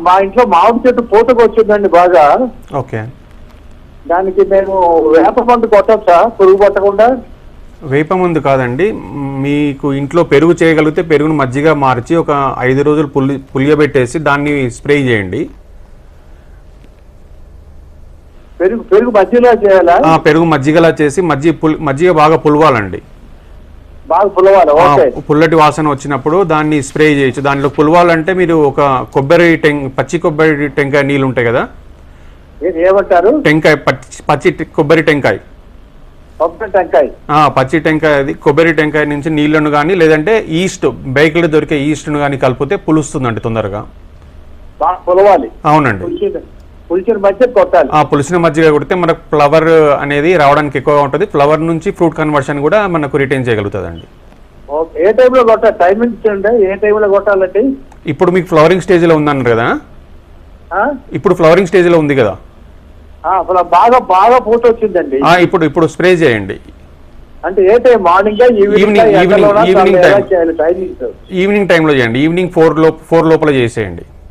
మా ఇంట్లో మామిడి చెట్టు పూతకు వచ్చిందండి బాగా. ఓకే. దానికి మేము వేప మందు కొట్టచ్చా పురుగు పట్టకుండా? వేప మందు కాదండి, మీకు ఇంట్లో పెరుగు చేయగలిగితే పెరుగును మజ్జిగ మార్చి ఒక 5 రోజులు పులియబెట్టేసి దాన్ని స్ప్రే చేయండి. పెరుగు పెరుగు మజ్జిగలా చేయాలా? పెరుగు మజ్జిగలా చేసి మజ్జిగ బాగా పులవాలండి. బాగా పులవాలి. పుల్లటి వాసన వచ్చినప్పుడు దాన్ని స్ప్రే చేయొచ్చు. దానిలో పులవాలంటే మీరు ఒక పచ్చి కొబ్బరి టెంకాయ నీళ్ళు ఉంటాయి కదా, ఏమంటారు? టెంకాయ, పచ్చి కొబ్బరి టెంకాయ. పచ్చి టెంకాయ, అది కొబ్బరి టెంకాయ నుంచి నీళ్లను కానీ లేదంటే ఈస్ట్, బేకరీలో దొరికే ఈస్ట్ను కానీ కలిపితే పులుస్తుందండి తొందరగా. అవునండి. పులిసిన మజ్జిగ కొడితే మనకు ఫ్లవర్ అనేది రావడానికి ఎక్కువగా ఉంటుంది. ఫ్లవర్ నుంచి ఫ్రూట్ కన్వర్షన్ కూడా మనకు రిటైన్ చేయగలుగుతుందండి. ఏ టైంలో కొట్టాలి? టైమింగ్ ఇచ్చండి. ఏ టైంలో కొట్టాలండి? ఇప్పుడు మీకు ఫ్లవరింగ్ స్టేజ్ లో ఉందన్నారు కదా, ఇప్పుడు ఫ్లవరింగ్ స్టేజ్ లో ఉంది కదా, బాగా బాగా పూత వచ్చిందండి. ఇప్పుడు స్ప్రే చేయండి. అంటే ఏ టైం? మార్నింగ్, ఈవినింగ్ టైంలో చేయండి. ఈవినింగ్ 4 లోపల చేసేయండి.